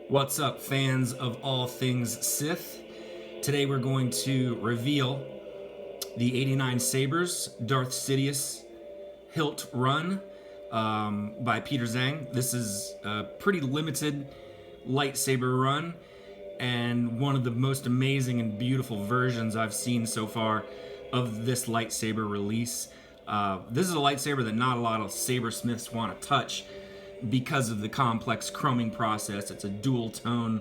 What's up, fans of all things Sith? Today we're going to reveal the 89sabers Darth Sidious hilt run by Peter Zhang. This is a pretty limited lightsaber run and one of the most amazing and beautiful versions I've seen so far of this lightsaber release. This is a lightsaber that not a lot of sabersmiths want to touch because of the complex chroming process. It's a dual tone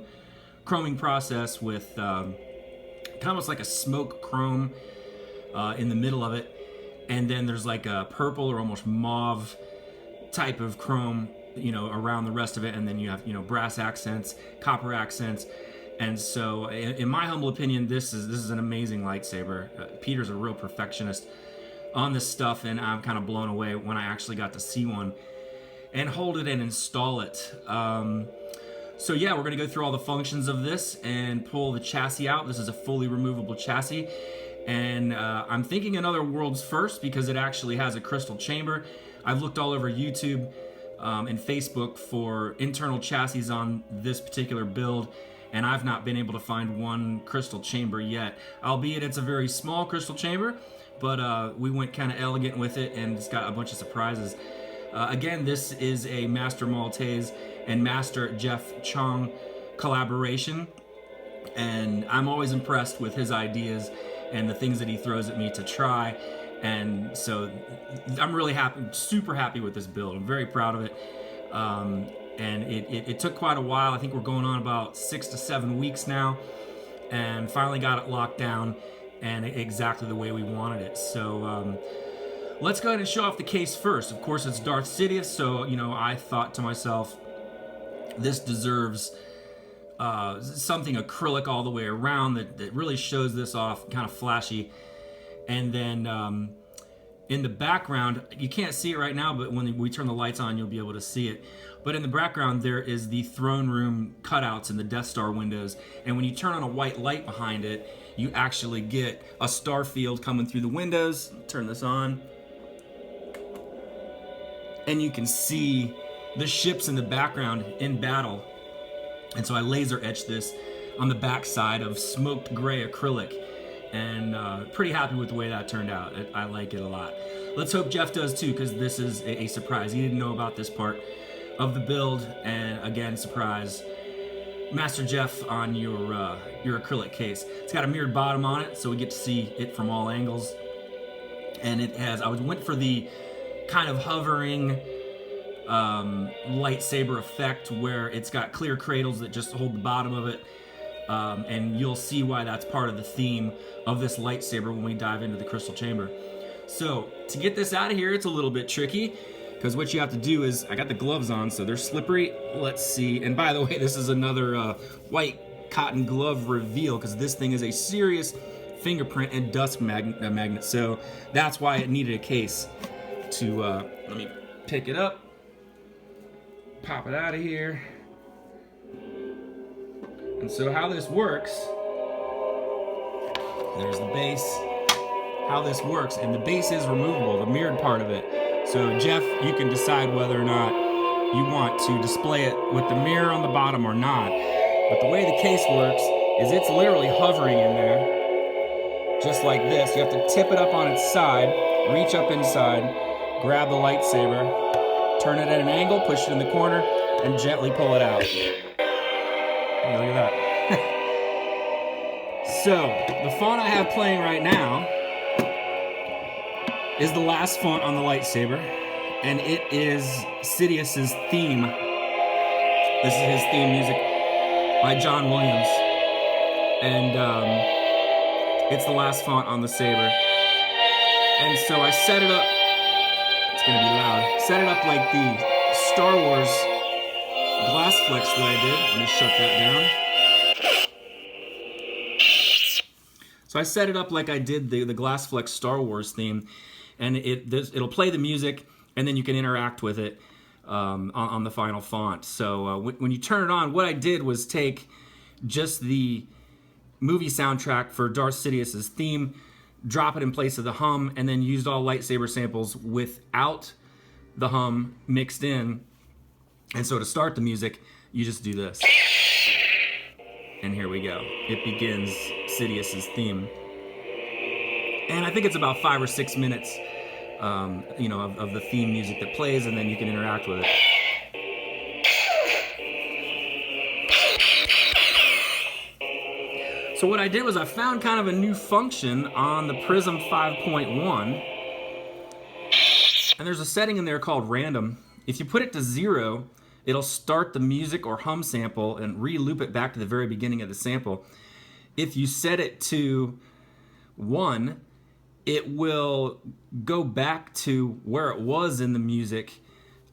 chroming process with kind of almost like a smoke chrome in the middle of it, and then there's like a purple or almost mauve type of chrome, around the rest of it, and then you have, brass accents, copper accents. And so in my humble opinion, this is an amazing lightsaber. Peter's a real perfectionist on this stuff, and I'm kind of blown away when I actually got to see one and hold it and install it. So yeah, we're gonna go through all the functions of this and pull the chassis out. This is a fully removable chassis, and I'm thinking another world's first because it actually has a crystal chamber. I've looked all over YouTube and Facebook for internal chassis on this particular build, and I've not been able to find one crystal chamber yet, albeit it's a very small crystal chamber, but we went kind of elegant with it, and it's got a bunch of surprises. Again, this is a Master Maltese and Master Jeff Chong collaboration, and I'm always impressed with his ideas and the things that he throws at me to try. And so I'm really happy, super happy with this build. I'm very proud of it. And it took quite a while. I think we're going on about 6 to 7 weeks now, and finally got it locked down and exactly the way we wanted it. So let's go ahead and show off the case first. Of course, it's Darth Sidious, so I thought to myself, this deserves something acrylic all the way around that really shows this off, kind of flashy. And then in the background, you can't see it right now, but when we turn the lights on, you'll be able to see it. But in the background, there is the throne room cutouts in the Death Star windows. And when you turn on a white light behind it, you actually get a star field coming through the windows. Turn this on, and you can see the ships in the background in battle. And so I laser etched this on the back side of smoked gray acrylic, and pretty happy with the way that turned out. I like it a lot. Let's hope Jeff does too, because this is a surprise. He didn't know about this part of the build, and again, surprise, Master Jeff, on your acrylic case. It's got a mirrored bottom on it, so we get to see it from all angles. And it has, I went for the kind of hovering lightsaber effect where it's got clear cradles that just hold the bottom of it, and you'll see why that's part of the theme of this lightsaber when we dive into the crystal chamber. So to get this out of here, it's a little bit tricky, because what you have to do is, I got the gloves on, so they're slippery. Let's see. And by the way, this is another white cotton glove reveal, because this thing is a serious fingerprint and dust magnet, so that's why it needed a case to let me pick it up, pop it out of here. And so how this works, there's the base, how this works, and the base is removable, the mirrored part of it. So Jeff, you can decide whether or not you want to display it with the mirror on the bottom or not. But the way the case works is it's literally hovering in there, just like this. You have to tip it up on its side, reach up inside, grab the lightsaber, turn it at an angle, push it in the corner, and gently pull it out. Hey, look at that. So, the font I have playing right now is the last font on the lightsaber, and it is Sidious's theme. This is his theme music by John Williams, and it's the last font on the saber. And so I set it up, it's gonna be loud, set it up like the Star Wars glass flex that I did. Let me shut that down. So I set it up like I did the glass flex Star Wars theme, and it'll play the music, and then you can interact with it on the final font. So when you turn it on, what I did was take just the movie soundtrack for Darth Sidious's theme, drop it in place of the hum, and then used all lightsaber samples without the hum mixed in. And so to start the music, you just do this. And here we go. It begins Sidious's theme. And I think it's about 5 or 6 minutes, you know, of the theme music that plays, and then you can interact with it. So what I did was I found kind of a new function on the Prism 5.1, and there's a setting in there called random. If you put it to 0, it'll start the music or hum sample and re-loop it back to the very beginning of the sample. If you set it to 1, it will go back to where it was in the music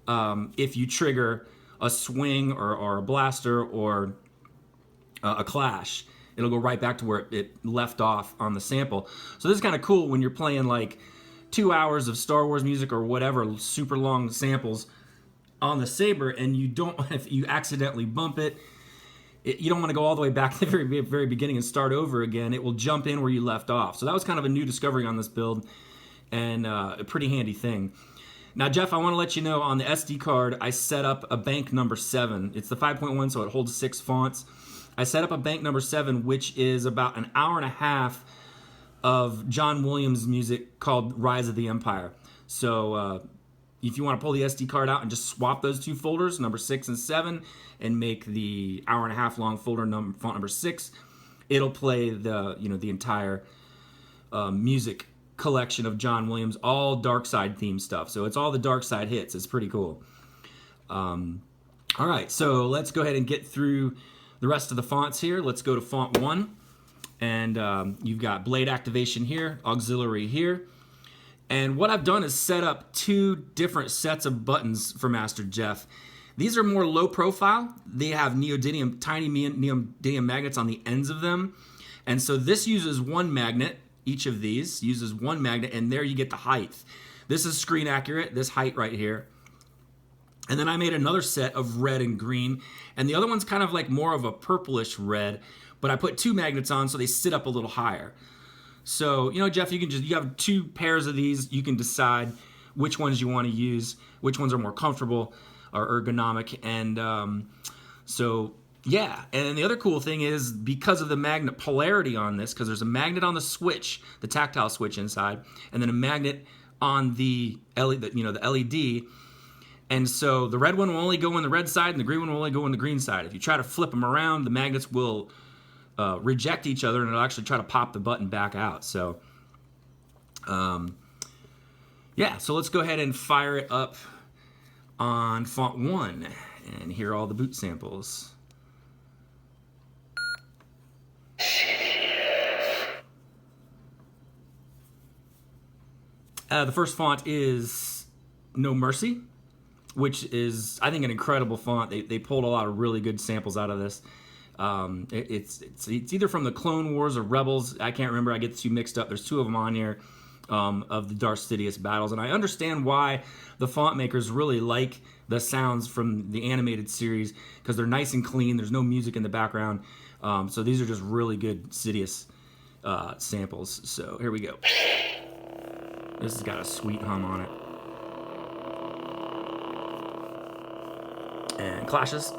if you trigger a swing or a blaster or a clash. It'll go right back to where it left off on the sample. So this is kind of cool when you're playing like 2 hours of Star Wars music or whatever, super long samples on the Saber, and you don't, if you accidentally bump it, you don't want to go all the way back to the very, very beginning and start over again. It will jump in where you left off. So that was kind of a new discovery on this build, and a pretty handy thing. Now, Jeff, I want to let you know on the SD card, I set up a bank number 7. It's the 5.1, so it holds 6 fonts. I set up a bank number 7, which is about an hour and a half of John Williams music called Rise of the Empire. So if you want to pull the SD card out and just swap those 2 folders, number 6 and 7, and make the hour and a half long folder font number 6, it'll play the, you know, the entire music collection of John Williams, all Dark Side theme stuff. So it's all the Dark Side hits. It's pretty cool. All right, so let's go ahead and get through the rest of the fonts here. Let's go to font 1, and you've got blade activation here, auxiliary here. And what I've done is set up 2 different sets of buttons for Master Jeff. These are more low profile. They have neodymium, tiny neodymium magnets on the ends of them. And so this uses 1 magnet. Each of these uses 1 magnet, and there you get the height. This is screen accurate, this height right here. And then I made another set of red and green, and the other one's kind of like more of a purplish red, but I put 2 magnets on so they sit up a little higher. So, you know, Jeff, you have 2 pairs of these. You can decide which ones you want to use, which ones are more comfortable or ergonomic. And so, yeah. And the other cool thing is, because of the magnet polarity on this, because there's a magnet on the switch, the tactile switch inside, and then a magnet on the LED, you know, the LED. And so the red one will only go on the red side, and the green one will only go on the green side. If you try to flip them around, the magnets will reject each other, and it'll actually try to pop the button back out. So, yeah, so let's go ahead and fire it up on font 1 and hear all the boot samples. The first font is No Mercy, which is, I think, an incredible font. They pulled a lot of really good samples out of this. It's either from the Clone Wars or Rebels. I can't remember. I get the 2 mixed up. There's 2 of them on here of the Darth Sidious battles, and I understand why the font makers really like the sounds from the animated series, because they're nice and clean. There's no music in the background, so these are just really good Sidious samples. So here we go. This has got a sweet hum on it. And clashes.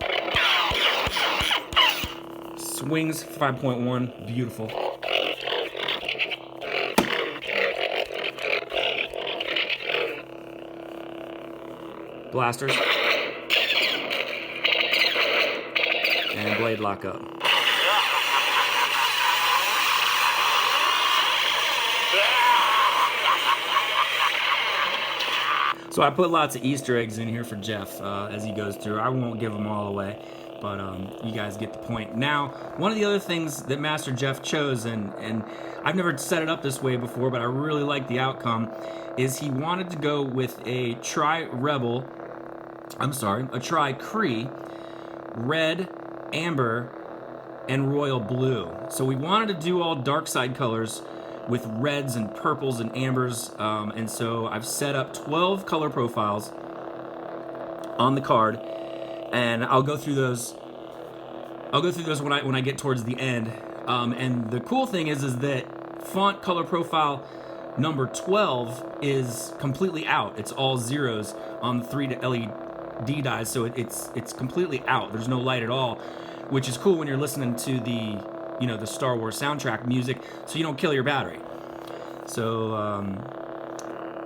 Swings 5.1, beautiful. Blasters. And blade lock up. So I put lots of Easter eggs in here for Jeff as he goes through. I won't give them all away, but you guys get the point. Now, one of the other things that Master Jeff chose, and I've never set it up this way before, but I really like the outcome, is he wanted to go with a Tri-Cree, red, amber, and royal blue. So we wanted to do all dark side colors with reds and purples and ambers, and so I've set up 12 color profiles on the card, and I'll go through those. When I get towards the end. And the cool thing is that font color profile number 12 is completely out. It's all zeros on the 3 LED dies, so it's completely out. There's no light at all. which is cool when you're listening to the, you know, the Star Wars soundtrack music, so you don't kill your battery. So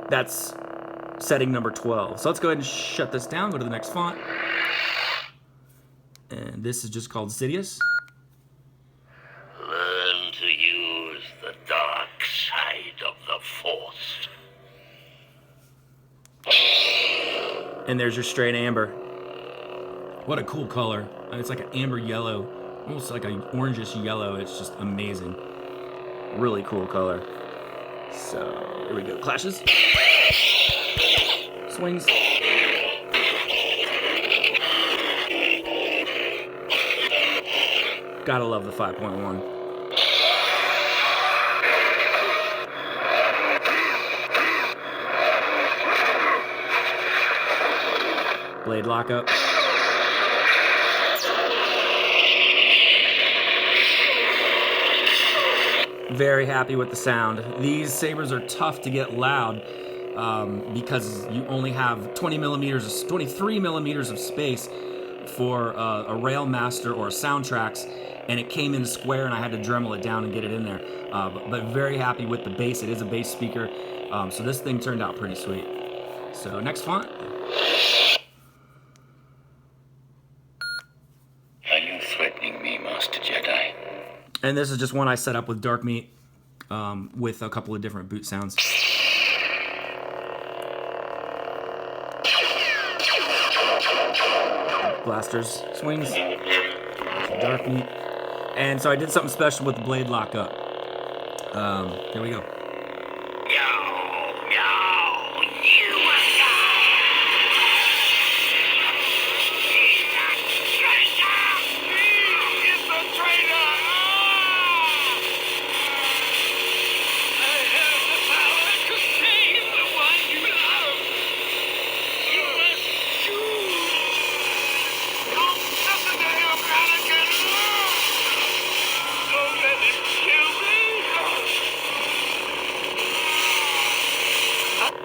that's setting number 12. So let's go ahead and shut this down, go to the next font. And this is just called Sidious. Learn to use the dark side of the Force. And there's your straight amber. What a cool color. It's like an amber yellow, almost like an orangish yellow. It's just amazing. Really cool color. So here we go. Clashes. Swings. Gotta love the 5.1. Blade lockup. Very happy with the sound. These sabers are tough to get loud because you only have 23 millimeters of space for a Railmaster or a Soundtrax, and it came in square and I had to Dremel it down and get it in there. But very happy with the bass. It is a bass speaker, so this thing turned out pretty sweet. So next font. Are you threatening me, Master Jedi? And this is just one I set up with dark meat with a couple of different boot sounds. Blasters, swings, dark meat. And so I did something special with the blade lockup. Here we go.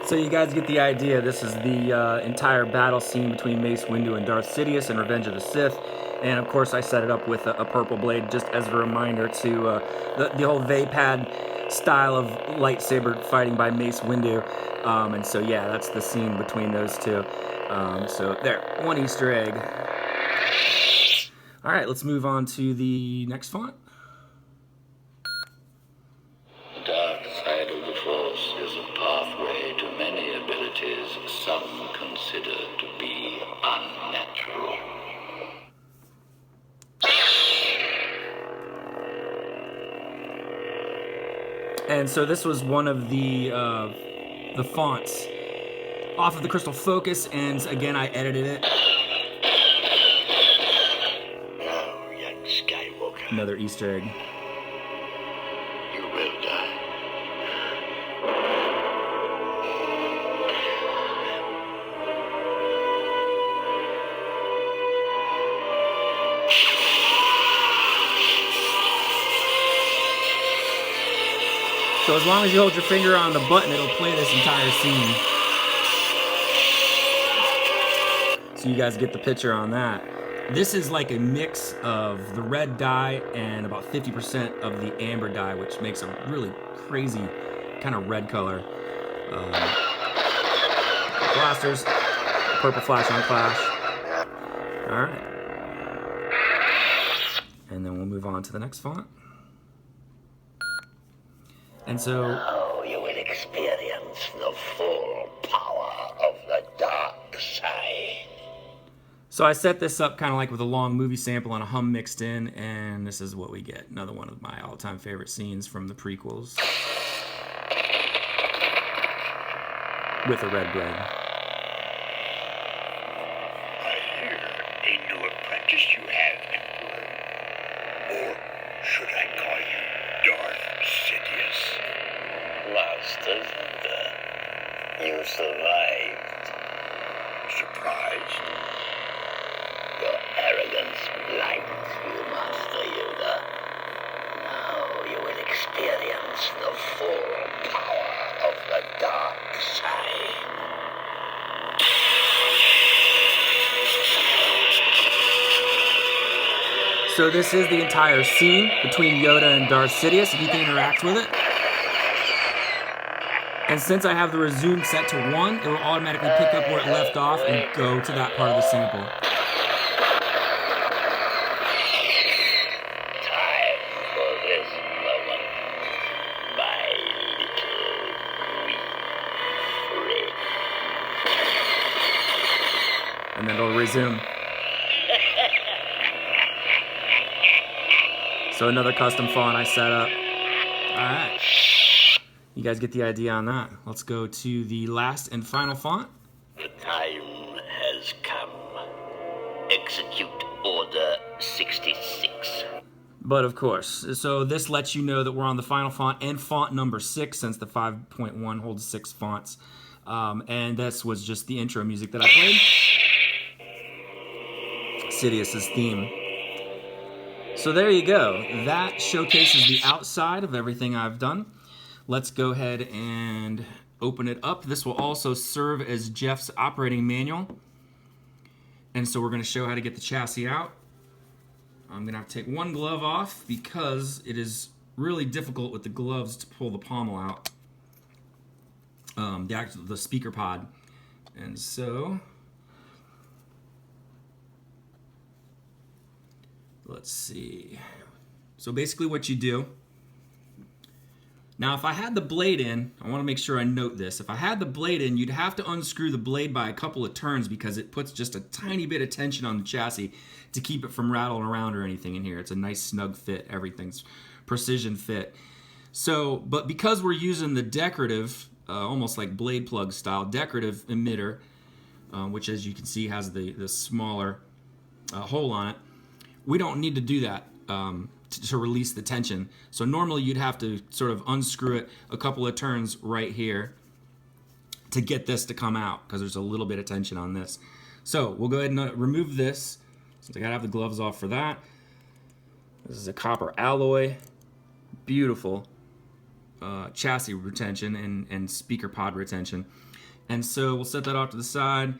So you guys get the idea. This is the entire battle scene between Mace Windu and Darth Sidious in Revenge of the Sith. And of course I set it up with a purple blade just as a reminder to the whole Vapad style of lightsaber fighting by Mace Windu. And so yeah, that's the scene between those two. So there, one Easter egg. All right, let's move on to the next font. The dark side of the Force is a pathway to many abilities some consider to be unnatural. And so this was one of the fonts off of the Crystal Focus, and again I edited it. Now, young Skywalker, Another Easter egg. you will die. So as long as you hold your finger on the button, it'll play this entire scene. So you guys get the picture on that. This is like a mix of the red dye and about 50% of the amber dye, which makes a really crazy kind of red color. Blasters, purple flash on clash. All right. And then we'll move on to the next font. And so Now you will experience the full power of the dark side. So I set this up kind of like with a long movie sample and a hum mixed in, and this is what we get. Another one of my all-time favorite scenes from the prequels. With a red blade. I hear a new apprentice you have, Emperor. Or should I call you Darth Sidious? Master Yoda, you survived. Surprised? Your arrogance blinds you, Master Yoda. Now you will experience the full power of the dark side. So this is the entire scene between Yoda and Darth Sidious, if you can interact with it. And since I have the resume set to 1, it will automatically pick up where it left off and go to that part of the sample. Time for this moment, my little wee friend. And then it'll resume. So another custom font I set up. Alright. You guys get the idea on that. Let's go to the last and final font. The time has come. Execute Order 66. But of course, so this lets you know that we're on the final font and font number 6, since the 5.1 holds 6 fonts. And this was just the intro music that I played. Sidious's theme. So there you go. That showcases the outside of everything I've done. Let's go ahead and open it up. This will also serve as Jeff's operating manual. And so we're going to show how to get the chassis out. I'm going to have to take one glove off because it is really difficult with the gloves to pull the pommel out. The speaker pod. And so let's see. So basically what you do. Now if I had the blade in, I want to make sure I note this. If I had the blade in, you'd have to unscrew the blade by a couple of turns because it puts just a tiny bit of tension on the chassis to keep it from rattling around or anything in here. It's a nice snug fit. Everything's precision fit. So, but because we're using the decorative, almost like blade plug style, decorative emitter, which as you can see has the smaller hole on it, we don't need to do that to release the tension. So normally you'd have to sort of unscrew it a couple of turns right here to get this to come out because there's a little bit of tension on this. So we'll go ahead and remove this since I gotta have the gloves off for that. This is a copper alloy, beautiful chassis retention and speaker pod retention. And so we'll set that off to the side.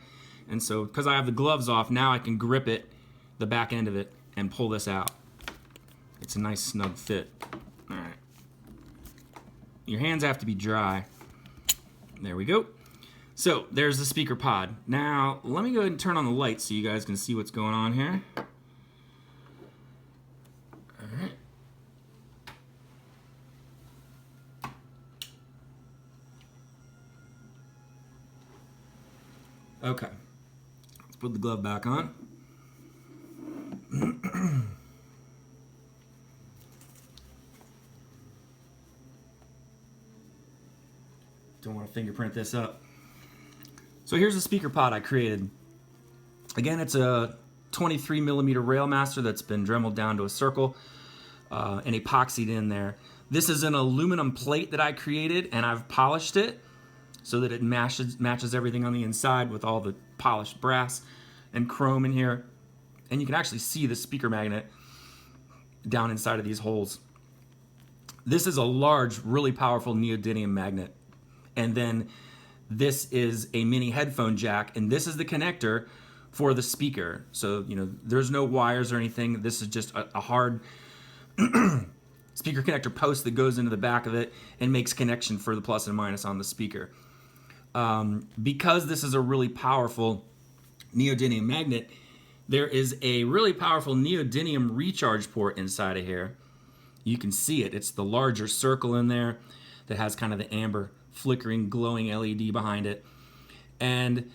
And so because I have the gloves off, now I can grip it, the back end of it, and pull this out. It's a nice snug fit. All right. Your hands have to be dry. There we go. So there's the speaker pod. Now let me go ahead and turn on the light so you guys can see what's going on here. All right. Okay. Let's put the glove back on. Don't want to fingerprint this up. So here's the speaker pod I created. Again, it's a 23mm Railmaster that's been dremeled down to a circle and epoxied in there. This is an aluminum plate that I created, and I've polished it so that it matches everything on the inside with all the polished brass and chrome in here. And you can actually see the speaker magnet down inside of these holes. This is a large, really powerful neodymium magnet. And then this is a mini headphone jack, and this is the connector for the speaker. So, you know, there's no wires or anything. This is just a hard speaker connector post that goes into the back of it and makes connection for the plus and minus on the speaker. Because this is a really powerful neodymium magnet, there is a really powerful neodymium recharge port inside of here. You can see it. It's the larger circle in there that has kind of the amber flickering glowing LED behind it. And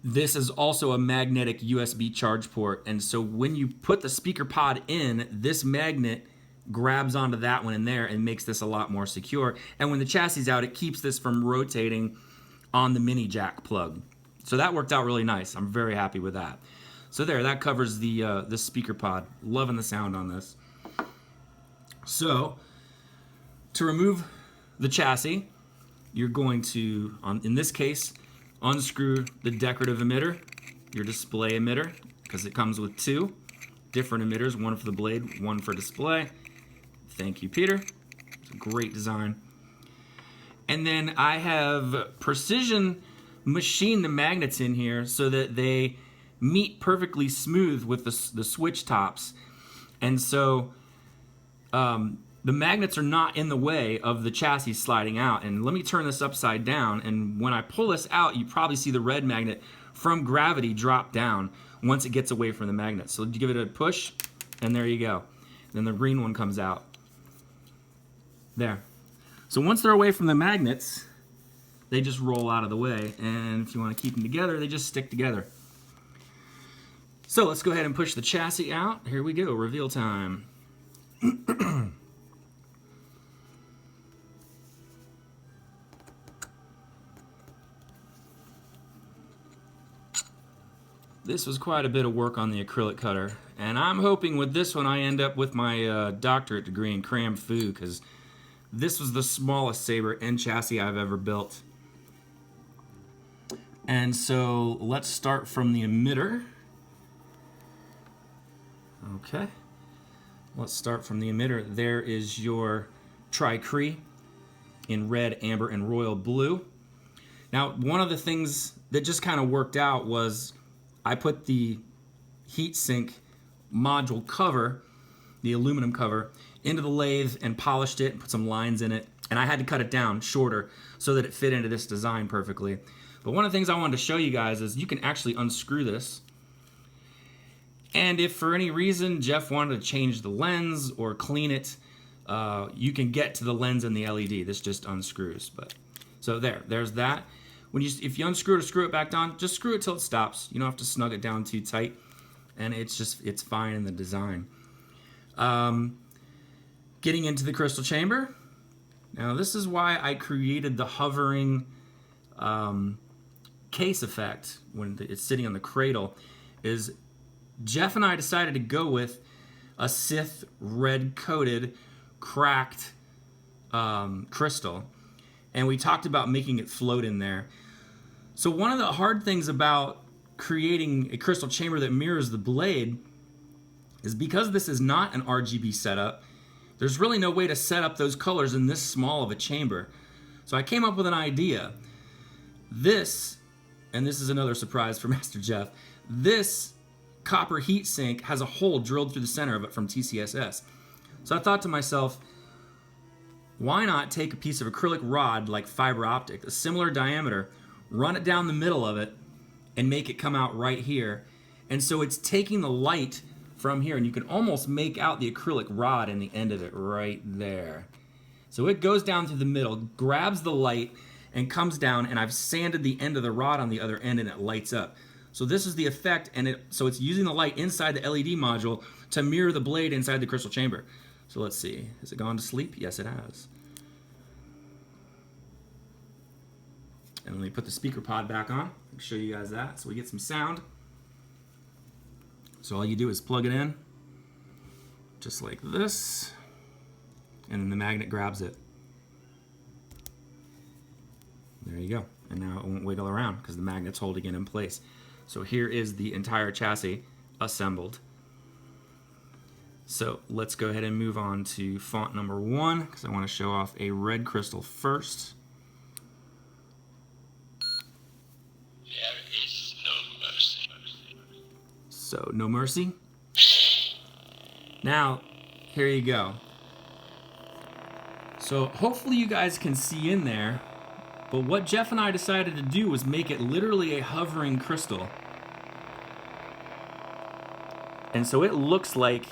this is also a magnetic USB charge port. And so when you put the speaker pod in, this magnet grabs onto that one in there and makes this a lot more secure. And when the chassis is out, it keeps this from rotating on the mini jack plug. So that worked out really nice. I'm very happy with that. So there, that covers the speaker pod. Loving the sound on this. So to remove the chassis, you're going to, in this case, unscrew the decorative emitter, your display emitter, because it comes with two different emitters, one for the blade, one for display. Thank you, Peter. It's a great design. And then I have precision machined the magnets in here so that they meet perfectly smooth with the switch tops. And so the magnets are not in the way of the chassis sliding out. And let me turn this upside down, and when I pull this out, you probably see the red magnet from gravity drop down once it gets away from the magnet. So you give it a push, and there you go. Then the green one comes out. There. So once they're away from the magnets, they just roll out of the way. And if you want to keep them together, they just stick together. So let's go ahead and push the chassis out. Here we go, reveal time. This was quite a bit of work on the acrylic cutter, and I'm hoping with this one I end up with my doctorate degree in cram foo, because this was the smallest Saber end chassis I've ever built. And so let's start from the emitter. Okay, let's start from the emitter. There is your tri-cree in red, amber, and royal blue. Now, one of the things that just kind of worked out was I put the heatsink module cover, the aluminum cover, into the lathe and polished it and put some lines in it. And I had to cut it down shorter so that it fit into this design perfectly. But one of the things I wanted to show you guys is you can actually unscrew this. And if for any reason Jeff wanted to change the lens or clean it, you can get to the lens and the LED. This just unscrews. So there's that. If you unscrew it or screw it back down, just screw it till it stops. You don't have to snug it down too tight, and it's fine in the design. Getting into the crystal chamber. Now this is why I created the hovering case effect when it's sitting on the cradle. Is Jeff and I decided to go with a Sith red coated cracked crystal, and we talked about making it float in there. So one of the hard things about creating a crystal chamber that mirrors the blade is because this is not an RGB setup, there's really no way to set up those colors in this small of a chamber. So I came up with an idea. This, and this is another surprise for Master Jeff, this copper heat sink has a hole drilled through the center of it from TCSS. So I thought to myself, why not take a piece of acrylic rod like fiber optic, a similar diameter, run it down the middle of it, and make it come out right here. And so it's taking the light from here, and you can almost make out the acrylic rod in the end of it right there. So it goes down through the middle, grabs the light, and comes down, and I've sanded the end of the rod on the other end, and it lights up. So this is the effect, and so it's using the light inside the LED module to mirror the blade inside the crystal chamber. So let's see, has it gone to sleep? Yes, it has. And let me put the speaker pod back on and show you guys that so we get some sound. So all you do is plug it in, just like this, and then the magnet grabs it. There you go. And now it won't wiggle around because the magnet's holding it in place. So here is the entire chassis assembled. So let's go ahead and move on to font number 1 because I want to show off a red crystal first. There is no mercy. So no mercy. Now, here you go. So hopefully you guys can see in there, but what Jeff and I decided to do was make it literally a hovering crystal. And so it looks like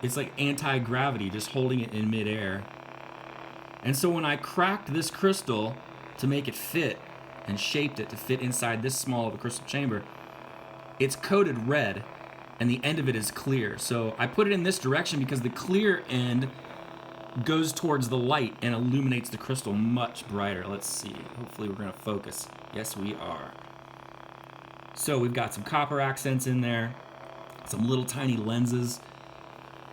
it's like anti-gravity, just holding it in midair. And so when I cracked this crystal to make it fit and shaped it to fit inside this small of a crystal chamber, it's coated red and the end of it is clear. So I put it in this direction because the clear end goes towards the light and illuminates the crystal much brighter. Let's see, hopefully we're gonna focus. Yes, we are. So we've got some copper accents in there, some little tiny lenses,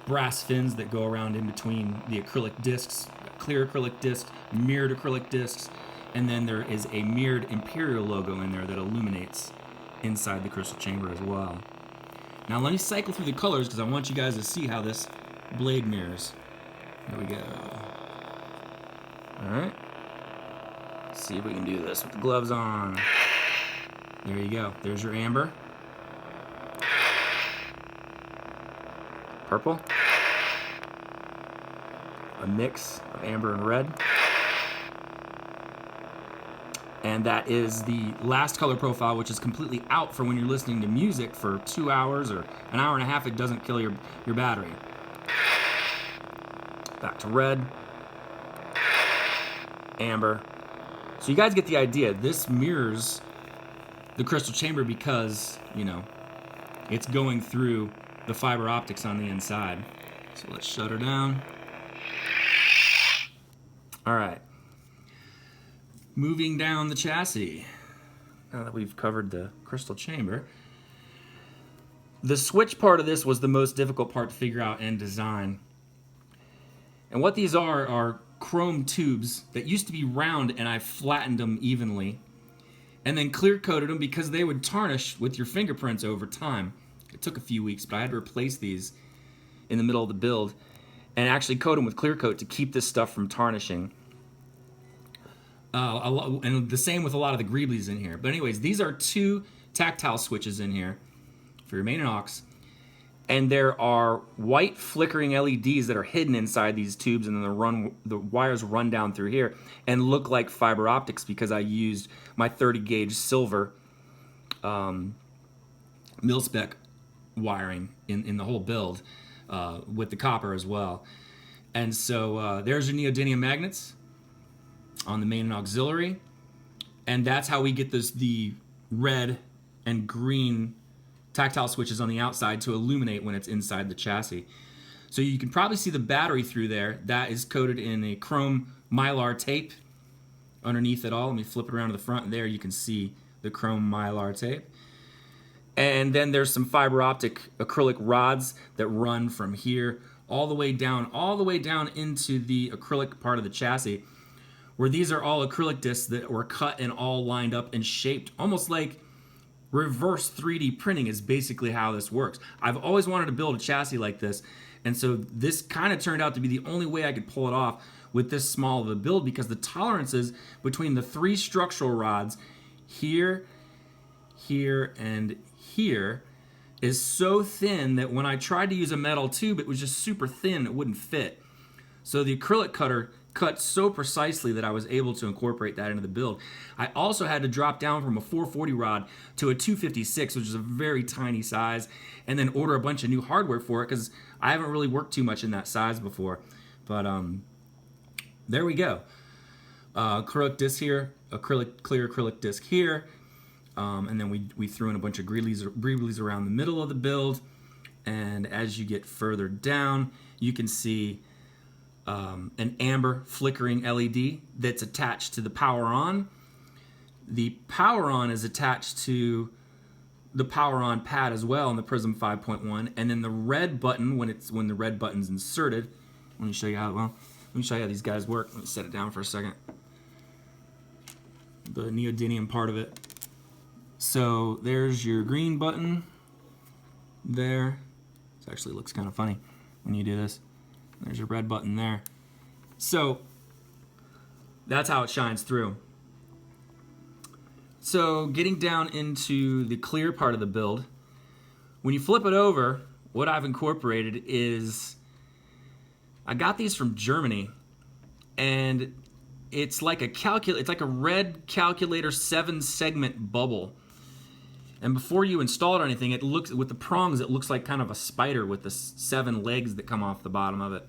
brass fins that go around in between the acrylic discs, clear acrylic discs, mirrored acrylic discs, and then there is a mirrored Imperial logo in there that illuminates inside the crystal chamber as well. Now let me cycle through the colors because I want you guys to see how this blade mirrors. There we go. Alright. Let's see if we can do this with the gloves on. There you go. There's your amber. Purple. a mix of amber and red. And that is the last color profile, which is completely out for when you're listening to music for 2 hours or an hour and a half. It doesn't kill your battery. Back to red. Amber. So you guys get the idea. This mirrors the crystal chamber because, you know, it's going through the fiber optics on the inside. So let's shut her down. All right. Moving down the chassis. Now that we've covered the crystal chamber, the switch part of this was the most difficult part to figure out and design. And what these are chrome tubes that used to be round, and I flattened them evenly and then clear coated them because they would tarnish with your fingerprints over time. It took a few weeks, but I had to replace these in the middle of the build and actually coat them with clear coat to keep this stuff from tarnishing. And the same with a lot of the greeblies in here. But anyways, these are 2 tactile switches in here for your main and aux. And there are white flickering LEDs that are hidden inside these tubes, and then the wires run down through here and look like fiber optics because I used my 30 gauge silver mil-spec wiring in the whole build with the copper as well. And so there's your neodymium magnets on the main and auxiliary, and that's how we get the red and green tactile switches on the outside to illuminate when it's inside the chassis. So you can probably see the battery through there. That is coated in a chrome mylar tape underneath it all. Let me flip it around to the front, and there you can see the chrome mylar tape. And then there's some fiber optic acrylic rods that run from here all the way down into the acrylic part of the chassis, where these are all acrylic discs that were cut and all lined up and shaped, almost like reverse 3D printing is basically how this works. I've always wanted to build a chassis like this, and so this kind of turned out to be the only way I could pull it off with this small of a build, because the tolerances between the 3 structural rods here, here, and here is so thin that when I tried to use a metal tube, it was just super thin, it wouldn't fit. So the acrylic cutter cut so precisely that I was able to incorporate that into the build. I also had to drop down from a 440 rod to a 256, which is a very tiny size, and then order a bunch of new hardware for it because I haven't really worked too much in that size before. But there we go. Acrylic disc here, clear acrylic disc here, and then we threw in a bunch of greeblies around the middle of the build. And as you get further down, you can see an amber flickering LED that's attached to the power on. The power on is attached to the power on pad as well in the Prism 5.1, and then the red button when the red button's inserted. Let me show you how these guys work. Let me set it down for a second. The neodymium part of it. So there's your green button there. This actually looks kind of funny when you do this. There's your red button there. So that's how it shines through. So getting down into the clear part of the build, when you flip it over, what I've incorporated is, I got these from Germany, and it's like a red calculator 7-segment bubble. And before you install it or anything, it looks, with the prongs, it looks like kind of a spider with the 7 legs that come off the bottom of it.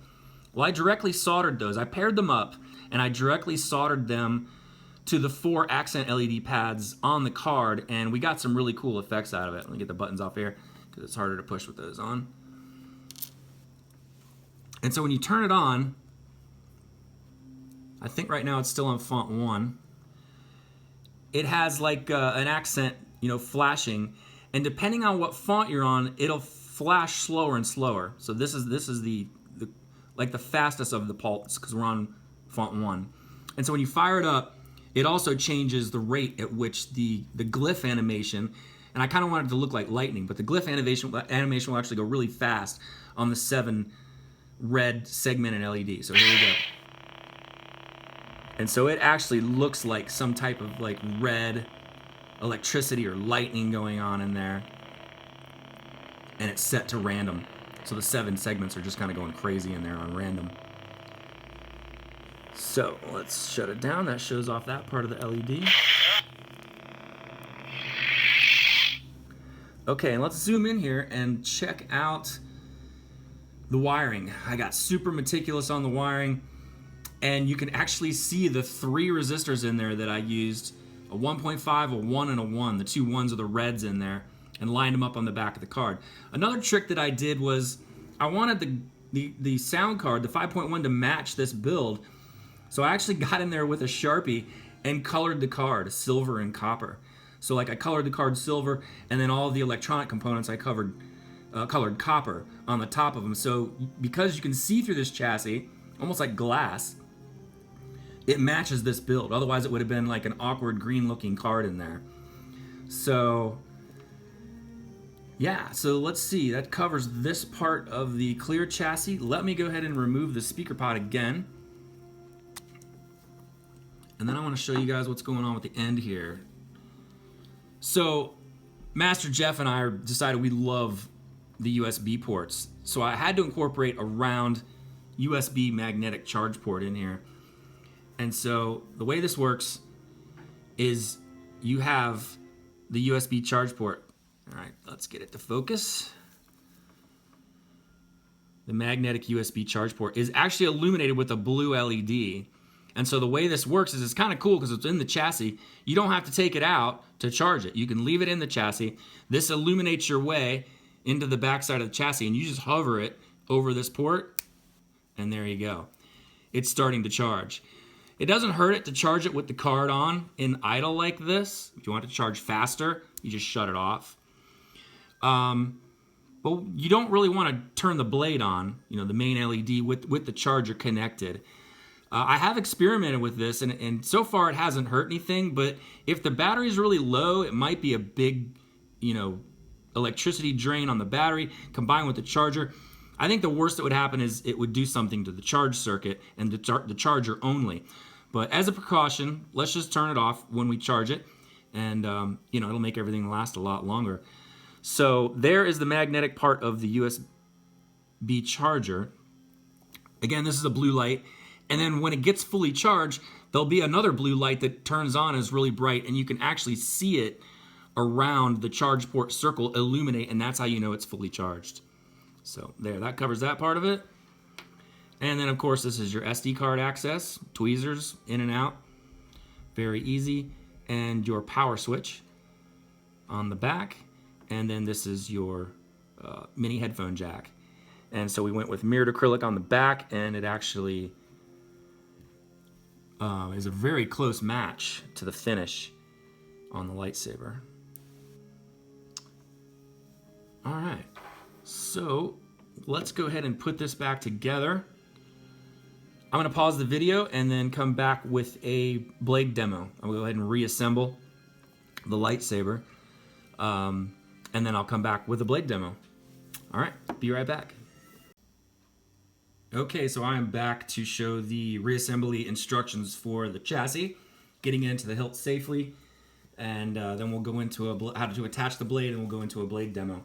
Well, I directly soldered those. I paired them up, and I directly soldered them to the 4 accent LED pads on the card, and we got some really cool effects out of it. Let me get the buttons off here, because it's harder to push with those on. And so when you turn it on, I think right now it's still on font 1. It has like an accent, flashing, and depending on what font you're on, it'll flash slower and slower. So this is the fastest of the pulse, because we're on font 1. And so when you fire it up, it also changes the rate at which the glyph animation, and I kind of wanted it to look like lightning, but the glyph animation will actually go really fast on the 7 red segmented LED. So here we go. And so it actually looks like some type of like red electricity or lightning going on in there. And it's set to random. So the 7 segments are just kind of going crazy in there on random. So let's shut it down. That shows off that part of the LED. Okay, and let's zoom in here and check out the wiring. I got super meticulous on the wiring, and you can actually see the 3 resistors in there that I used, a 1.5, a 1, and a 1. The 2 ones are the reds in there, and lined them up on the back of the card. Another trick that I did was I wanted the sound card, the 5.1, to match this build. So I actually got in there with a Sharpie and colored the card silver and copper. So like I colored the card silver, and then all the electronic components I colored copper on the top of them. So because you can see through this chassis, almost like glass, it matches this build. Otherwise it would have been like an awkward green looking card in there. So yeah, so let's see, that covers this part of the clear chassis. Let me go ahead and remove the speaker pod again. And then I want to show you guys what's going on with the end here. So Master Jeff and I decided we love the USB ports. So I had to incorporate a round USB magnetic charge port in here. And so the way this works is you have the USB charge port. All right, let's get it to focus. The magnetic USB charge port is actually illuminated with a blue LED. And so the way this works is it's kind of cool because it's in the chassis. You don't have to take it out to charge it. You can leave it in the chassis. This illuminates your way into the backside of the chassis, and you just hover it over this port, and there you go. It's starting to charge. It doesn't hurt it to charge it with the card on in idle like this. If you want it to charge faster, you just shut it off. But you don't really want to turn the blade on, you know, the main LED with the charger connected. I have experimented with this, and so far it hasn't hurt anything, but if the battery is really low, it might be a big, you know, electricity drain on the battery combined with the charger. I think the worst that would happen is it would do something to the charge circuit and the charger only. But as a precaution, let's just turn it off when we charge it, and you know, it'll make everything last a lot longer. So there is the magnetic part of the USB charger. Again, this is a blue light. And then when it gets fully charged, there'll be another blue light that turns on and is really bright, and you can actually see it around the charge port circle illuminate, and that's how you know it's fully charged. So there, that covers that part of it. And then of course this is your SD card access, tweezers in and out, very easy, and your power switch on the back. And then this is your mini headphone jack. And so we went with mirrored acrylic on the back, and it actually is a very close match to the finish on the lightsaber. All right, so let's go ahead and put this back together. I'm gonna pause the video and then come back with a blade demo. I'll go ahead and reassemble the lightsaber, and then I'll come back with a blade demo. All right, be right back. Okay, so I am back to show the reassembly instructions for the chassis, getting into the hilt safely, and then we'll go into how to attach the blade, and we'll go into a blade demo.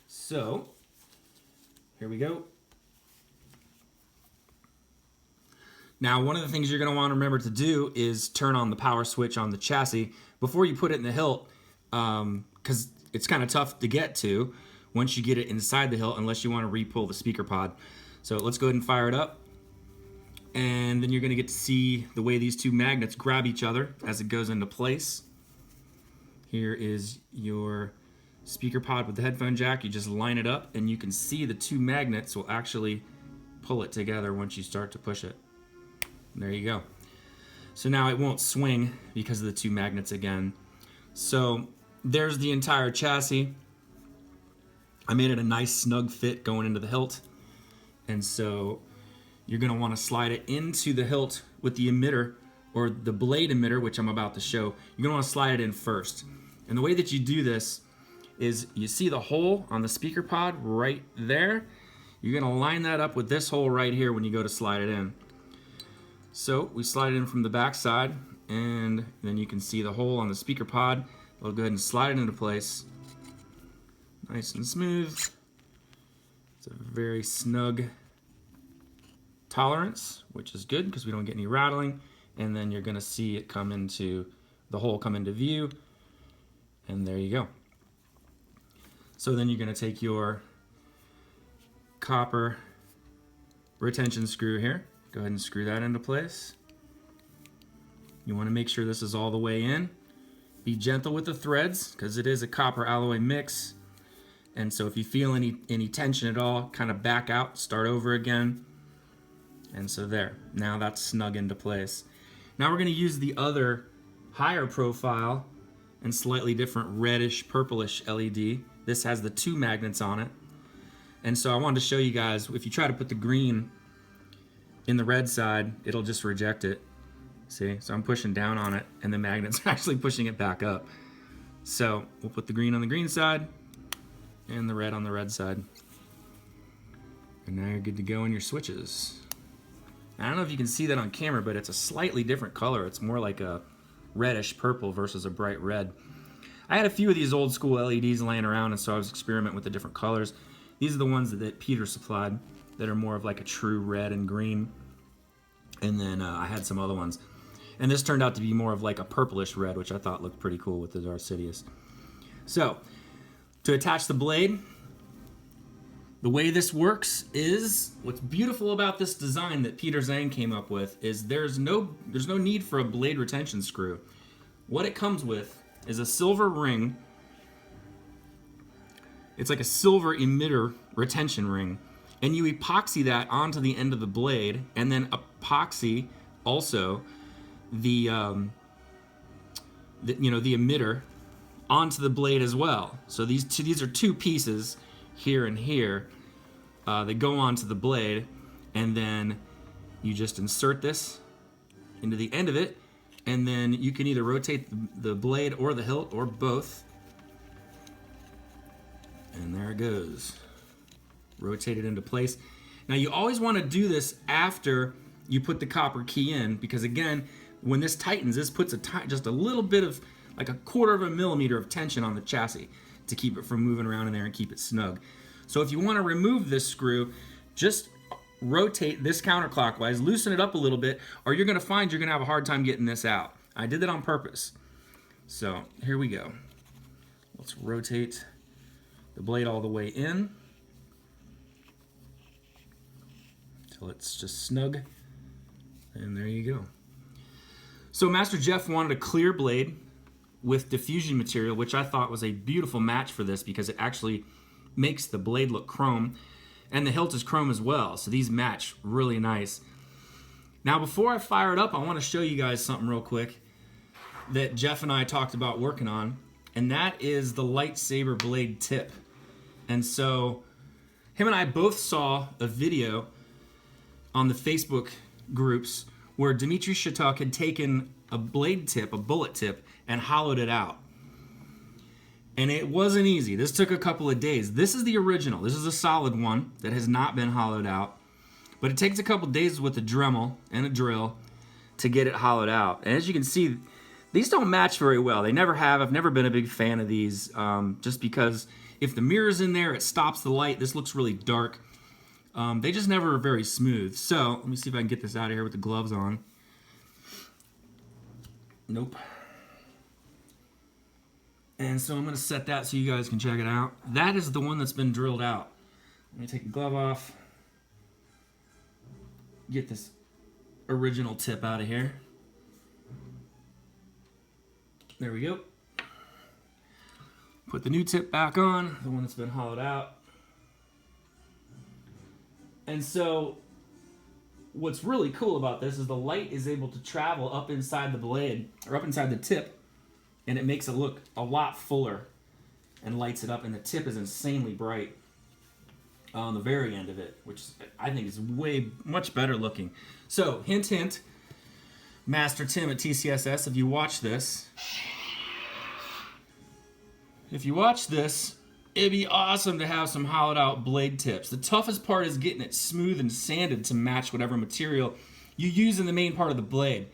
So, here we go. Now, one of the things you're going to want to remember to do is turn on the power switch on the chassis before you put it in the hilt, because it's kind of tough to get to once you get it inside the hilt, unless you want to re-pull the speaker pod. So let's go ahead and fire it up, and then you're going to get to see the way these two magnets grab each other as it goes into place. Here is your speaker pod with the headphone jack. You just line it up, and you can see the two magnets will actually pull it together once you start to push it. And there you go. So now it won't swing because of the two magnets again. So there's the entire chassis. I made it a nice snug fit going into the hilt. And so you're going to want to slide it into the hilt with the emitter, or the blade emitter, which I'm about to show. You're going to want to slide it in first. And the way that you do this is you see the hole on the speaker pod right there. You're going to line that up with this hole right here when you go to slide it in. So we slide it in from the back side, and then you can see the hole on the speaker pod. We'll go ahead and slide it into place. Nice and smooth. It's a very snug tolerance, which is good because we don't get any rattling. And then you're gonna see it come into, the hole come into view, and there you go. So then you're gonna take your copper retention screw here, go ahead and screw that into place. You wanna make sure this is all the way in. Be gentle with the threads because it is a copper alloy mix. And so if you feel any tension at all, kind of back out, start over again. And so there, now that's snug into place. Now we're gonna use the other higher profile and slightly different reddish purplish LED. This has the 2 magnets on it. And so I wanted to show you guys, if you try to put the green in the red side, it'll just reject it. See, so I'm pushing down on it and the magnet's actually pushing it back up. So we'll put the green on the green side and the red on the red side. And now you're good to go in your switches. I don't know if you can see that on camera, but it's a slightly different color. It's more like a reddish purple versus a bright red. I had a few of these old school LEDs laying around, and so I was experimenting with the different colors. These are the ones that Peter supplied that are more of like a true red and green. And then I had some other ones. And this turned out to be more of like a purplish red, which I thought looked pretty cool with the Darth Sidious. So, to attach the blade, the way this works is, what's beautiful about this design that Peter Zhang came up with is there's no need for a blade retention screw. What it comes with is a silver ring. It's like a silver emitter retention ring. And you epoxy that onto the end of the blade, and then epoxy also the emitter onto the blade as well. So these are 2 pieces here and here that go onto the blade, and then you just insert this into the end of it, and then you can either rotate the blade or the hilt or both, and there it goes, rotate it into place. Now you always want to do this after you put the copper key in, because again, when this tightens, this puts just a little bit of, like a 1/4 of a millimeter of tension on the chassis to keep it from moving around in there and keep it snug. So if you want to remove this screw, just rotate this counterclockwise, loosen it up a little bit, or you're going to find you're going to have a hard time getting this out. I did that on purpose. So here we go. Let's rotate the blade all the way in till it's just snug, and there you go. So Master Jeff wanted a clear blade with diffusion material, which I thought was a beautiful match for this because it actually makes the blade look chrome, and the hilt is chrome as well, so these match really nice. Now before I fire it up, I want to show you guys something real quick that Jeff and I talked about working on, and that is the Lightsaber blade tip. And so him and I both saw a video on the Facebook groups where Dmitry Shatuk had taken a blade tip, a bullet tip, and hollowed it out. And it wasn't easy. This took a couple of days. This is the original. This is a solid one that has not been hollowed out. But it takes a couple of days with a Dremel and a drill to get it hollowed out. And as you can see, these don't match very well. They never have. I've never been a big fan of these just because if the mirror's in there, it stops the light. This looks really dark. They just never are very smooth. So let me see if I can get this out of here with the gloves on. Nope. And so I'm going to set that so you guys can check it out. That is the one that's been drilled out. Let me take the glove off. Get this original tip out of here. There we go. Put the new tip back on, the one that's been hollowed out. And so what's really cool about this is the light is able to travel up inside the blade, or up inside the tip, and it makes it look a lot fuller and lights it up, and the tip is insanely bright on the very end of it, which I think is much better looking. So, hint, hint, Master Tim at TCSS, if you watch this, it'd be awesome to have some hollowed out blade tips. The toughest part is getting it smooth and sanded to match whatever material you use in the main part of the blade.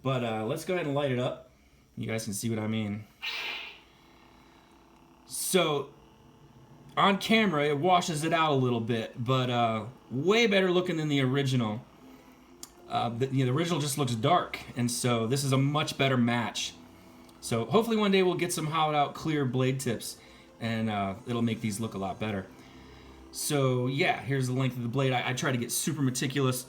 But let's go ahead and light it up. You guys can see what I mean. So on camera it washes it out a little bit, but way better looking than the original. The original just looks dark, and so this is a much better match. So hopefully one day we'll get some hollowed out clear blade tips, and it'll make these look a lot better. So yeah, here's the length of the blade. I try to get super meticulous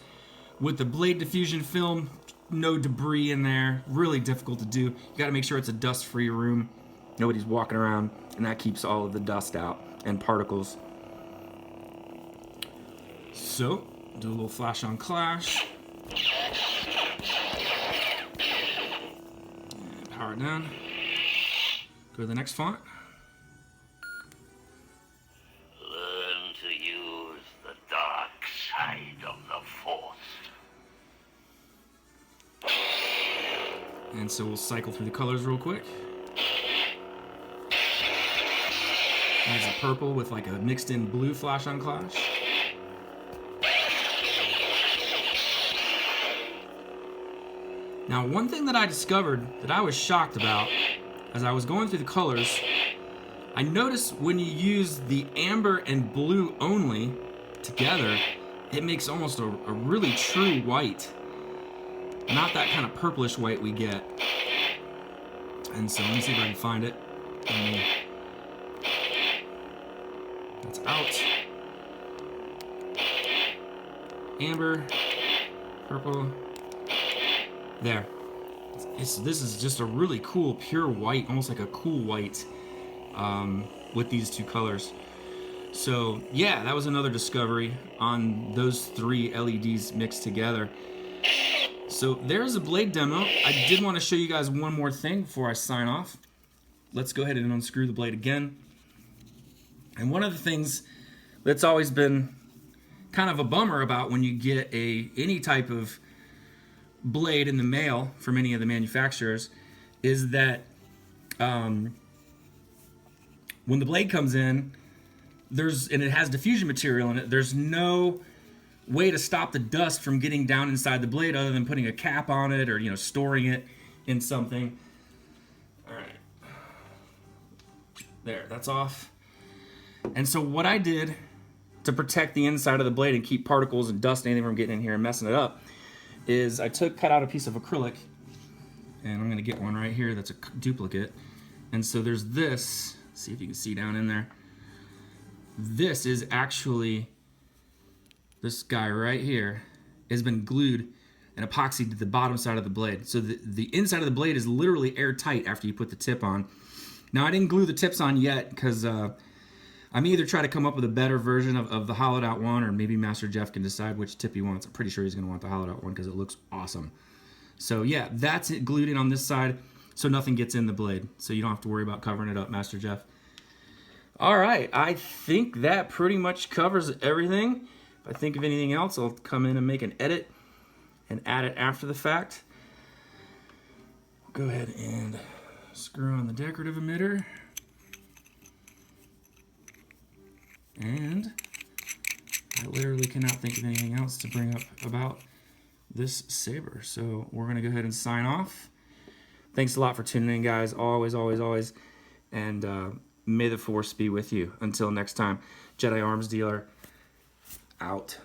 with the blade diffusion film. No debris in there. Really difficult to do. You got to make sure it's a dust-free room. Nobody's walking around, and that keeps all of the dust out and particles. So, do a little flash on clash. And power it down. Go to the next font. Learn to use the dark side of the Force. And so we'll cycle through the colors real quick. There's a purple with like a mixed in blue flash on clash. Now, one thing that I discovered that I was shocked about as I was going through the colors, I noticed when you use the amber and blue only together, it makes almost a really true white. Not that kind of purplish white we get. And so let me see if I can find it. That's out. Amber, purple. There. This is just a really cool pure white, almost like a cool white with these two colors. So yeah, that was another discovery on those three LEDs mixed together. So there's a blade demo. I did want to show you guys one more thing before I sign off. Let's go ahead and unscrew the blade again. And one of the things that's always been kind of a bummer about when you get any type of blade in the mail from any of the manufacturers is that when the blade comes in, and it has diffusion material in it, there's no way to stop the dust from getting down inside the blade other than putting a cap on it or, storing it in something. All right. There, that's off. And so what I did to protect the inside of the blade and keep particles and dust, anything from getting in here and messing it up, is I cut out a piece of acrylic, and I'm gonna get one right here that's a duplicate. And so there's this, see if you can see down in there. This is actually, this guy right here has been glued and epoxied to the bottom side of the blade. So the inside of the blade is literally airtight after you put the tip on. Now I didn't glue the tips on yet because I'm either trying to come up with a better version of the hollowed out one, or maybe Master Jeff can decide which tip he wants. I'm pretty sure he's gonna want the hollowed out one because it looks awesome. So yeah, that's it glued in on this side so nothing gets in the blade. So you don't have to worry about covering it up, Master Jeff. All right, I think that pretty much covers everything. If I think of anything else, I'll come in and make an edit and add it after the fact. Go ahead and screw on the decorative emitter. And I literally cannot think of anything else to bring up about this saber. So we're gonna go ahead and sign off. Thanks a lot for tuning in, guys. Always, always, always. And may the Force be with you. Until next time, JediArmsDealer out.